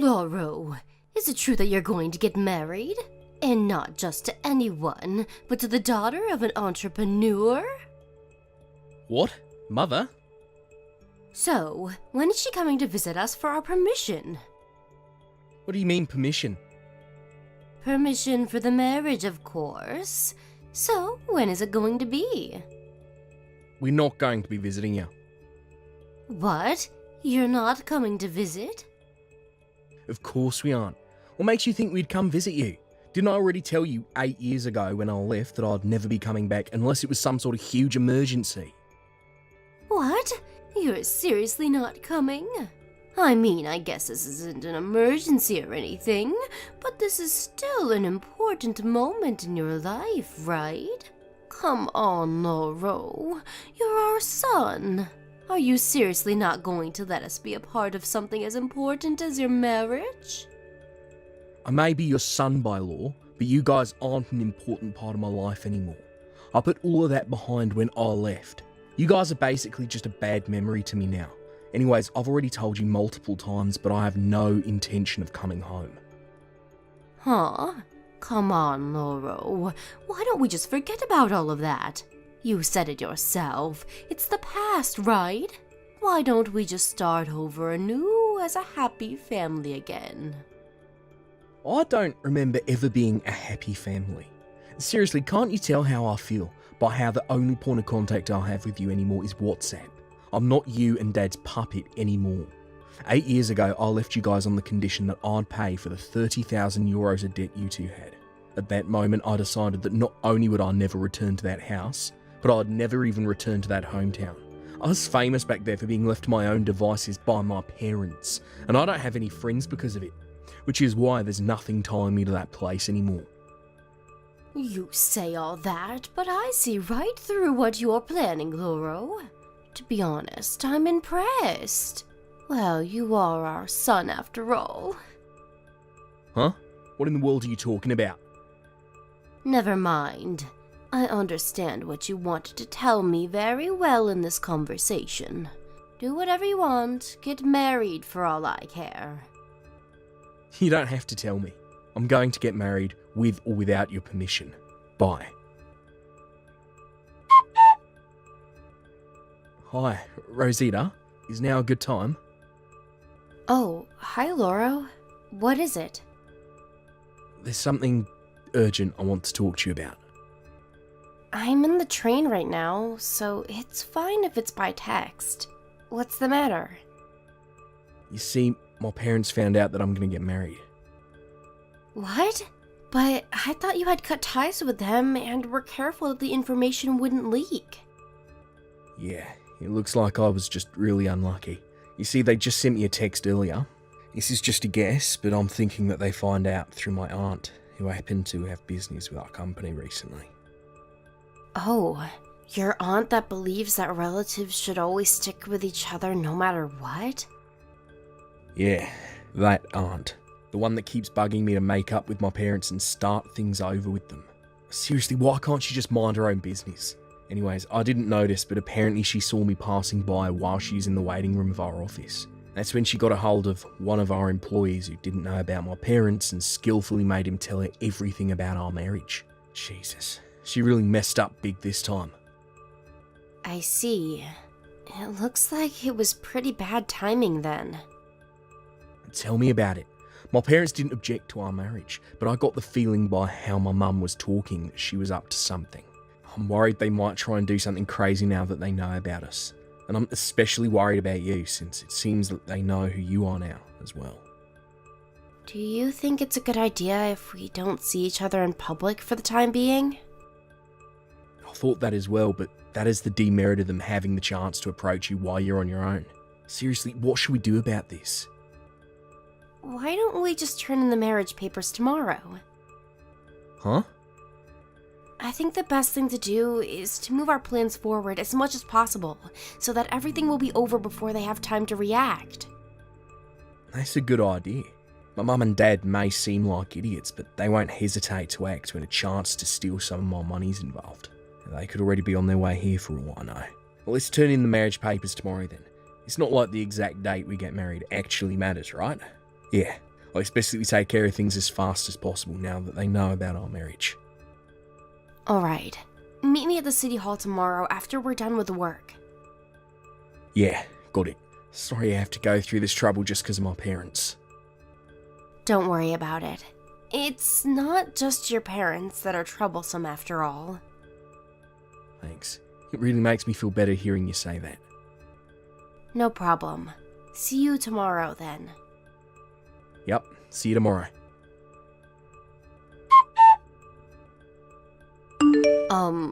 Lauro, is it true that you're going to get married? And not just to anyone, but to the daughter of an entrepreneur? What? Mother? So, when is she coming to visit us for our permission? What do you mean, permission? Permission for the marriage, of course. So, when is it going to be? We're not going to be visiting you. What? You're not coming to visit? Of course we aren't. What makes you think we'd come visit you? Didn't I already tell you 8 years ago when I left that I'd never be coming back unless it was some sort of huge emergency? What? You're seriously not coming? I mean, I guess this isn't an emergency or anything, but this is still an important moment in your life, right? Come on, Lauro. You're our son. Are you seriously not going to let us be a part of something as important as your marriage? I may be your son by law, but you guys aren't an important part of my life anymore. I put all of that behind when I left. You guys are basically just a bad memory to me now. Anyways, I've already told you multiple times, but I have no intention of coming home. Huh? Come on, Lauro. Why don't we just forget about all of that? You said it yourself. It's the past, right? Why don't we just start over anew as a happy family again? I don't remember ever being a happy family. Seriously, can't you tell how I feel by how the only point of contact I have with you anymore is WhatsApp? I'm not you and Dad's puppet anymore. 8 years ago, I left you guys on the condition that I'd pay for the 30,000 euros of debt you two had. At that moment, I decided that not only would I never return to that house, but I'd never even return to that hometown. I was famous back there for being left to my own devices by my parents, and I don't have any friends because of it, which is why there's nothing tying me to that place anymore. You say all that, but I see right through what you're planning, Lauro. To be honest, I'm impressed. Well, you are our son after all. Huh? What in the world are you talking about? Never mind. I understand what you wanted to tell me very well in this conversation. Do whatever you want. Get married for all I care. You don't have to tell me. I'm going to get married with or without your permission. Bye. Hi, Rosita. Is now a good time? Oh, hi, Lauro. What is it? There's something urgent I want to talk to you about. I'm in the train right now, so it's fine if it's by text. What's the matter? You see, my parents found out that I'm going to get married. What? But I thought you had cut ties with them and were careful that the information wouldn't leak. Yeah, it looks like I was just really unlucky. You see, they just sent me a text earlier. This is just a guess, but I'm thinking that they find out through my aunt, who happened to have business with our company recently. Oh, your aunt that believes that relatives should always stick with each other no matter what? Yeah, that aunt. The one that keeps bugging me to make up with my parents and start things over with them. Seriously, why can't she just mind her own business? Anyways, I didn't notice, but apparently she saw me passing by while she was in the waiting room of our office. That's when she got a hold of one of our employees who didn't know about my parents and skillfully made him tell her everything about our marriage. Jesus, she really messed up big this time. I see. It looks like it was pretty bad timing then. Tell me about it. My parents didn't object to our marriage, but I got the feeling by how my mum was talking that she was up to something. I'm worried they might try and do something crazy now that they know about us. And I'm especially worried about you, since it seems that they know who you are now as well. Do you think it's a good idea if we don't see each other in public for the time being? I thought that as well, but that is the demerit of them having the chance to approach you while you're on your own. Seriously, what should we do about this? Why don't we just turn in the marriage papers tomorrow? Huh? I think the best thing to do is to move our plans forward as much as possible, so that everything will be over before they have time to react. That's a good idea. My mum and dad may seem like idiots, but they won't hesitate to act when a chance to steal some of my money's involved. They could already be on their way here for all I know. Well, let's turn in the marriage papers tomorrow then. It's not like the exact date we get married actually matters, right? Yeah, Well, it's best that we take care of things as fast as possible now that they know about our marriage. Alright. Meet me at the city hall tomorrow after we're done with work. Yeah, got it. Sorry I have to go through this trouble just because of my parents. Don't worry about it. It's not just your parents that are troublesome after all. Thanks. It really makes me feel better hearing you say that. No problem. See you tomorrow then. Yep, see you tomorrow.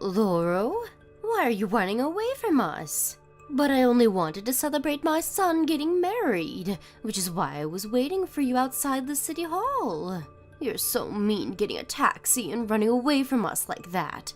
Lauro? Why are you running away from us? But I only wanted to celebrate my son getting married, which is why I was waiting for you outside the city hall. You're so mean getting a taxi and running away from us like that.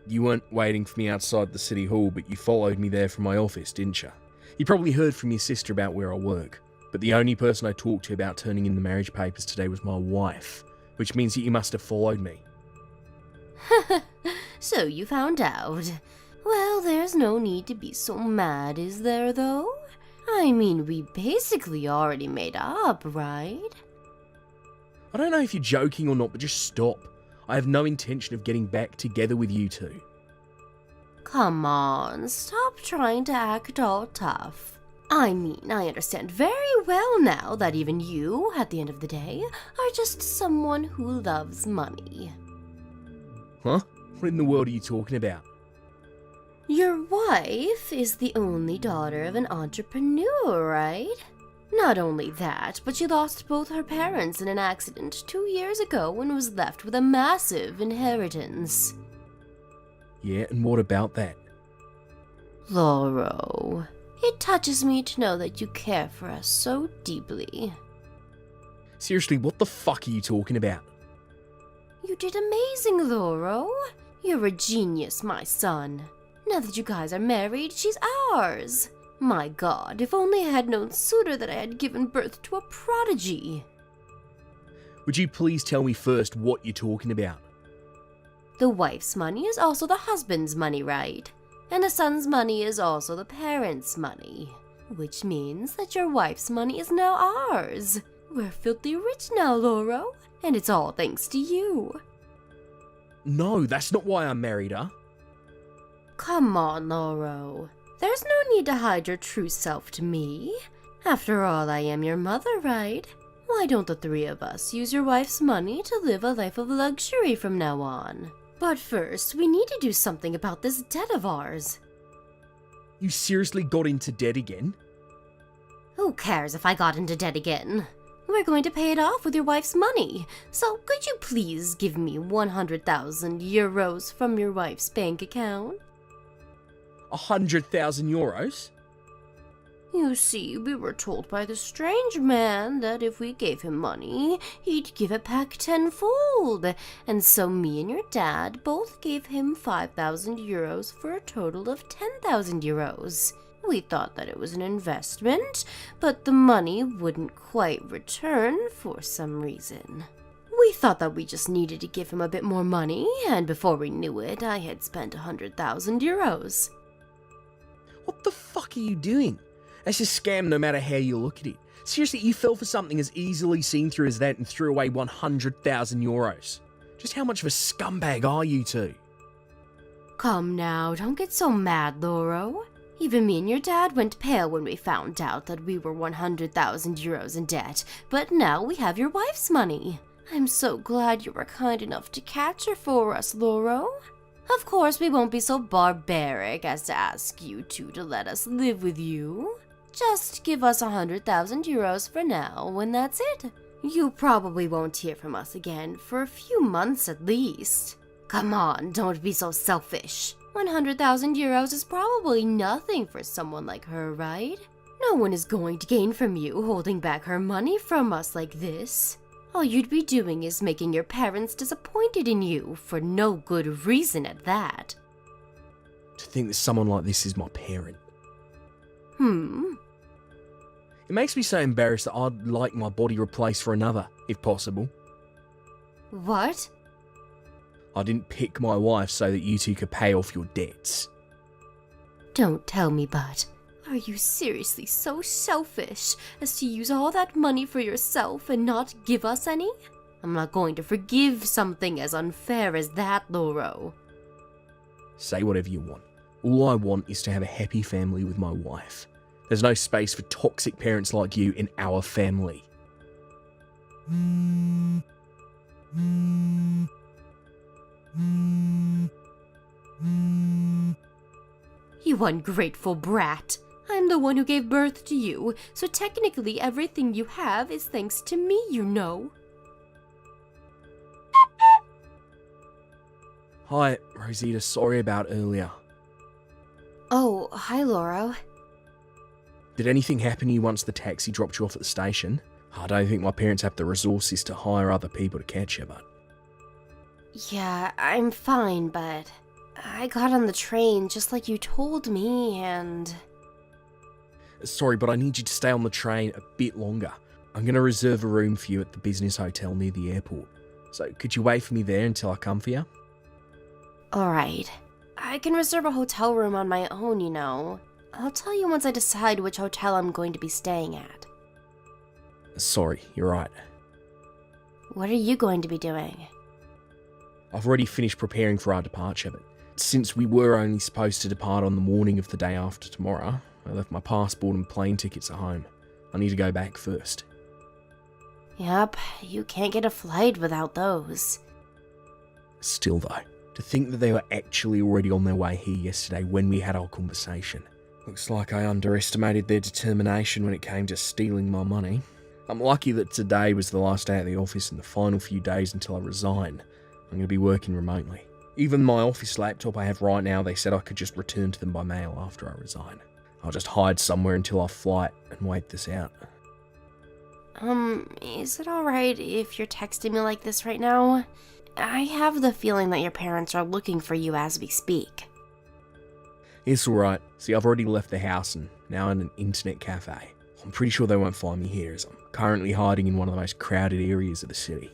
You weren't waiting for me outside the city hall, but you followed me there from my office, didn't you? You probably heard from your sister about where I work, but the only person I talked to about turning in the marriage papers today was my wife, which means that you must have followed me. So you found out. Well, there's no need to be so mad, is there, though? I mean, we basically already made up, right? I don't know if you're joking or not, but just stop. I have no intention of getting back together with you two. Come on, stop trying to act all tough. I mean, I understand very well now that even you, at the end of the day, are just someone who loves money. Huh? What in the world are you talking about? Your wife is the only daughter of an entrepreneur, right? Not only that, but she lost both her parents in an accident 2 years ago and was left with a massive inheritance. Yeah, and what about that? Lauro, it touches me to know that you care for us so deeply. Seriously, what the fuck are you talking about? You did amazing, Lauro. You're a genius, my son. Now that you guys are married, she's ours. My God, if only I had known sooner that I had given birth to a prodigy. Would you please tell me first what you're talking about? The wife's money is also the husband's money, right? And the son's money is also the parents' money. Which means that your wife's money is now ours. We're filthy rich now, Lauro, and it's all thanks to you. No, that's not why I married her. Come on, Lauro. There's no need to hide your true self to me. After all, I am your mother, right? Why don't the three of us use your wife's money to live a life of luxury from now on? But first, we need to do something about this debt of ours. You seriously got into debt again? Who cares if I got into debt again? We're going to pay it off with your wife's money. So could you please give me 100,000 euros from your wife's bank account? 100,000 euros? You see, we were told by the strange man that if we gave him money, he'd give it back tenfold. And so me and your dad both gave him 5,000 euros for a total of 10,000 euros. We thought that it was an investment, but the money wouldn't quite return for some reason. We thought that we just needed to give him a bit more money, and before we knew it, I had spent 100,000 euros. What the fuck are you doing? That's a scam no matter how you look at it. Seriously, you fell for something as easily seen through as that and threw away 100,000 euros. Just how much of a scumbag are you two? Come now, don't get so mad, Lauro. Even me and your dad went pale when we found out that we were 100,000 euros in debt, but now we have your wife's money. I'm so glad you were kind enough to catch her for us, Lauro. Of course, we won't be so barbaric as to ask you two to let us live with you. Just give us 100,000 euros for now, and that's it. You probably won't hear from us again for a few months at least. Come on, don't be so selfish. 100,000 euros is probably nothing for someone like her, right? No one is going to gain from you holding back her money from us like this. All you'd be doing is making your parents disappointed in you, for no good reason at that. To think that someone like this is my parent. It makes me so embarrassed that I'd like my body replaced for another, if possible. What? I didn't pick my wife so that you two could pay off your debts. Don't tell me, but Are you seriously so selfish as to use all that money for yourself and not give us any? I'm not going to forgive something as unfair as that, Lauro. Say whatever you want. All I want is to have a happy family with my wife. There's no space for toxic parents like you in our family. You ungrateful brat. I'm the one who gave birth to you, so technically everything you have is thanks to me, you know. Hi, Rosita, sorry about earlier. Oh, hi, Lauro. Did anything happen to you once the taxi dropped you off at the station? I don't think my parents have the resources to hire other people to catch you, but... Yeah, I'm fine, but I got on the train just like you told me, and... Sorry, but I need you to stay on the train a bit longer. I'm going to reserve a room for you at the business hotel near the airport. So could you wait for me there until I come for you? Alright. I can reserve a hotel room on my own, you know. I'll tell you once I decide which hotel I'm going to be staying at. Sorry, you're right. What are you going to be doing? I've already finished preparing for our departure, but since we were only supposed to depart on the morning of the day after tomorrow, I left my passport and plane tickets at home. I need to go back first. Yep, you can't get a flight without those. Still though, to think that they were actually already on their way here yesterday when we had our conversation. Looks like I underestimated their determination when it came to stealing my money. I'm lucky that today was the last day at the office and the final few days until I resign. I'm going to be working remotely. Even my office laptop I have right now, they said I could just return to them by mail after I resign. I'll just hide somewhere until I flight and wait this out. Is it alright if you're texting me like this right now? I have the feeling that your parents are looking for you as we speak. It's alright. See, I've already left the house and now in an internet cafe. I'm pretty sure they won't find me here as I'm currently hiding in one of the most crowded areas of the city.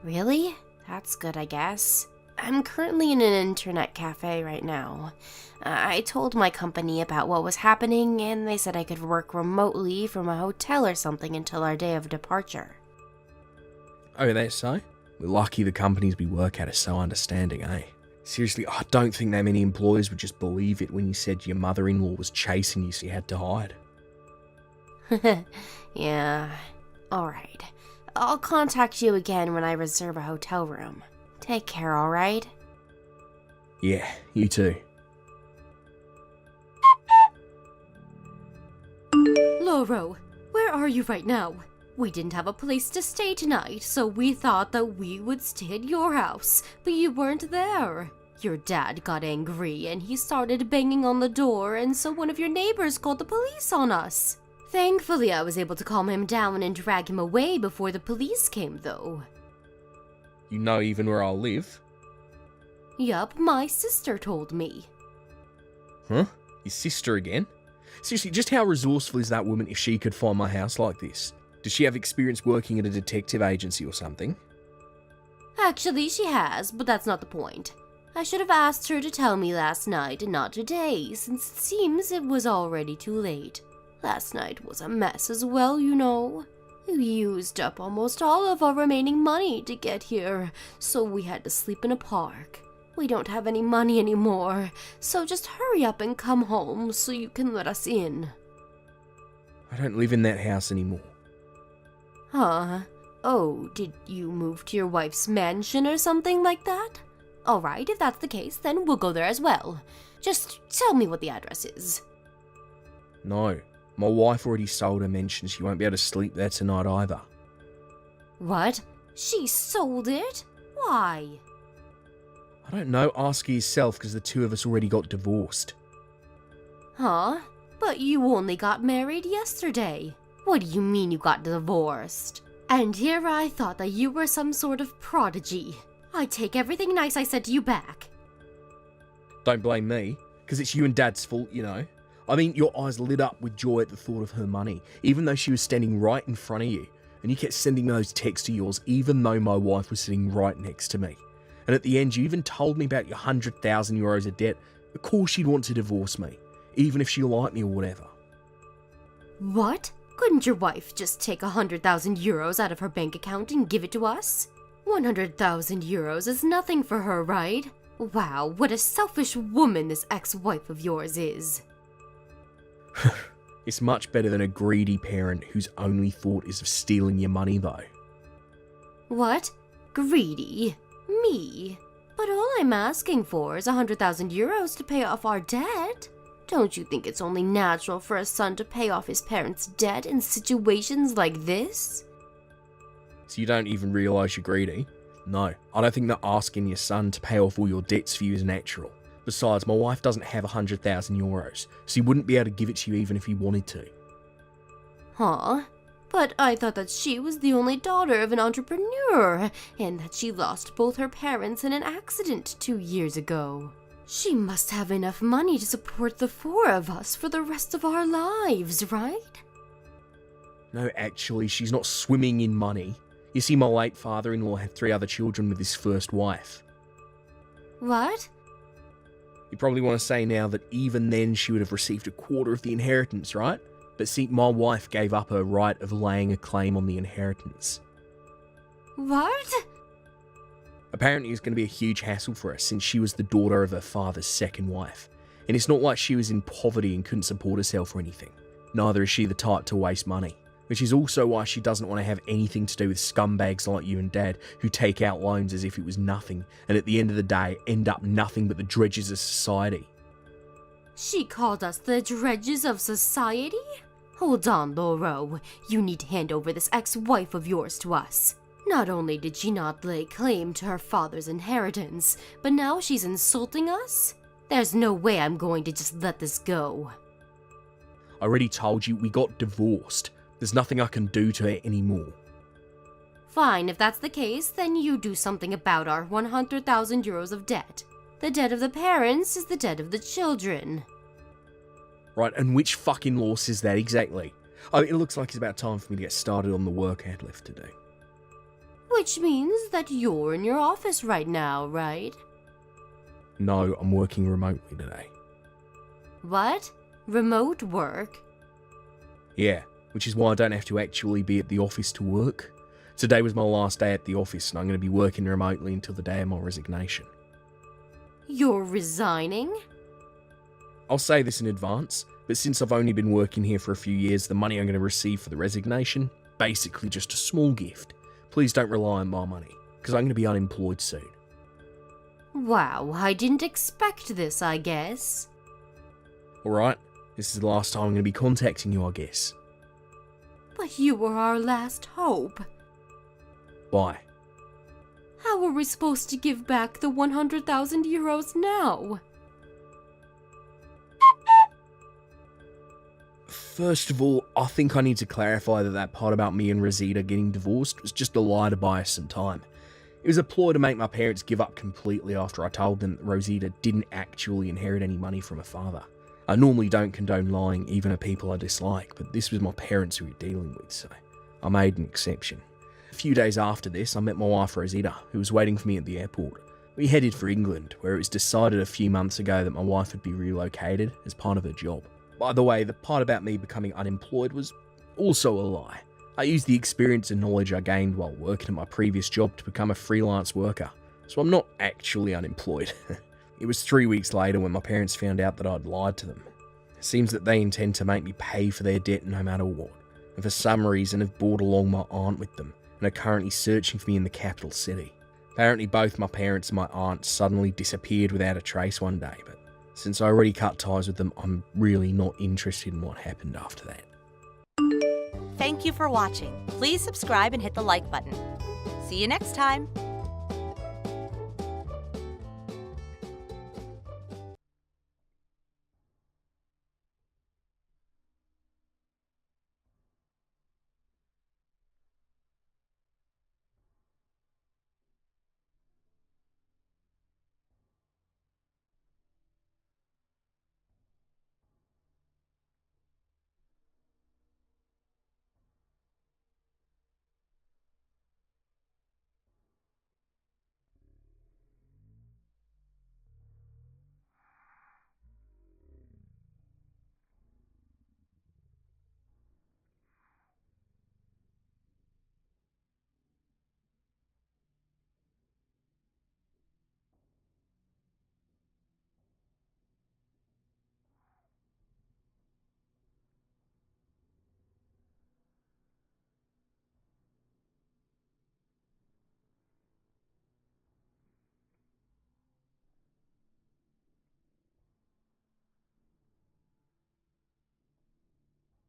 Really? That's good, I guess. I'm currently in an internet cafe right now. I told my company about what was happening, and they said I could work remotely from a hotel or something until our day of departure. Oh, that's so? We're lucky the companies we work at are so understanding, eh? Seriously, I don't think that many employers would just believe it when you said your mother-in-law was chasing you so you had to hide. Yeah, alright. I'll contact you again when I reserve a hotel room. Take care, alright? Yeah, you too. Lauro, where are you right now? We didn't have a place to stay tonight, so we thought that we would stay at your house, but you weren't there. Your dad got angry and he started banging on the door, and so one of your neighbors called the police on us. Thankfully, I was able to calm him down and drag him away before the police came, though. You know even where I'll live? Yup, my sister told me. Huh? Your sister again? Seriously, just how resourceful is that woman if she could find my house like this? Does she have experience working at a detective agency or something? Actually, she has, but that's not the point. I should have asked her to tell me last night and not today, since it seems it was already too late. Last night was a mess as well, you know. We used up almost all of our remaining money to get here, so we had to sleep in a park. We don't have any money anymore, so just hurry up and come home so you can let us in. I don't live in that house anymore. Huh? Oh, did you move to your wife's mansion or something like that? Alright, if that's the case, then we'll go there as well. Just tell me what the address is. No, my wife already sold her mansion. She won't be able to sleep there tonight either. What? She sold it? Why? I don't know, ask her yourself because the two of us already got divorced. Huh? But you only got married yesterday. What do you mean you got divorced? And here I thought that you were some sort of prodigy. I take everything nice I said to you back. Don't blame me, because it's you and Dad's fault, you know. I mean, your eyes lit up with joy at the thought of her money, even though she was standing right in front of you, and you kept sending those texts of yours even though my wife was sitting right next to me. And at the end, you even told me about your 100,000 euros of debt. Of course she'd want to divorce me. even if she liked me or whatever. What? Couldn't your wife just take 100,000 euros out of her bank account and give it to us? 100,000 euros is nothing for her, right? Wow, what a selfish woman this ex-wife of yours is. It's much better than a greedy parent whose only thought is of stealing your money, though. What? Greedy? Me? But all I'm asking for is 100,000 euros to pay off our debt. Don't you think it's only natural for a son to pay off his parents' debt in situations like this? So you don't even realise you're greedy? No, I don't think that asking your son to pay off all your debts for you is natural. Besides, my wife doesn't have 100,000 euros, so he wouldn't be able to give it to you even if he wanted to. Huh? But I thought that she was the only daughter of an entrepreneur, and that she lost both her parents in an accident 2 years ago. She must have enough money to support the 4 of us for the rest of our lives, right? No, actually, she's not swimming in money. You see, my late father-in-law had 3 other children with his first wife. What? You probably want to say now that even then she would have received a quarter of the inheritance, right? But see, my wife gave up her right of laying a claim on the inheritance. What? Apparently it's going to be a huge hassle for her since she was the daughter of her father's second wife. And it's not like she was in poverty and couldn't support herself or anything. Neither is she the type to waste money. Which is also why she doesn't want to have anything to do with scumbags like you and Dad who take out loans as if it was nothing and at the end of the day end up nothing but the dredges of society. She called us the dredges of society? Hold on, Lauro. You need to hand over this ex-wife of yours to us. Not only did she not lay claim to her father's inheritance, but now she's insulting us? There's no way I'm going to just let this go. I already told you we got divorced. There's nothing I can do to her anymore. Fine, if that's the case, then you do something about our 100,000 euros of debt. The debt of the parents is the debt of the children. Right, and which fucking law says that exactly? Oh, it looks like it's about time for me to get started on the work I had left to do. Which means that you're in your office right now, right? No, I'm working remotely today. What? Remote work? Yeah, which is why I don't have to actually be at the office to work. Today was my last day at the office and I'm going to be working remotely until the day of my resignation. You're resigning? I'll say this in advance, but since I've only been working here for a few years, the money I'm going to receive for the resignation, basically just a small gift. Please don't rely on my money, because I'm going to be unemployed soon. Wow, I didn't expect this, I guess. Alright, this is the last time I'm going to be contacting you, I guess. But you were our last hope. Bye. How are we supposed to give back the 100,000 euros now? First of all, I think I need to clarify that part about me and Rosita getting divorced was just a lie to buy us some time. It was a ploy to make my parents give up completely after I told them that Rosita didn't actually inherit any money from her father. I normally don't condone lying even to people I dislike, but this was my parents who we were dealing with, so I made an exception. A few days after this, I met my wife Rosita, who was waiting for me at the airport. We headed for England, where it was decided a few months ago that my wife would be relocated as part of her job. By the way, the part about me becoming unemployed was also a lie. I used the experience and knowledge I gained while working at my previous job to become a freelance worker, so I'm not actually unemployed. It was 3 weeks later when my parents found out that I'd lied to them. It seems that they intend to make me pay for their debt no matter what, and for some reason have brought along my aunt with them, and are currently searching for me in the capital city. Apparently both my parents and my aunt suddenly disappeared without a trace one day, but since I already cut ties with them, I'm really not interested in what happened after that. Thank you for watching. Please subscribe and hit the like button. See you next time.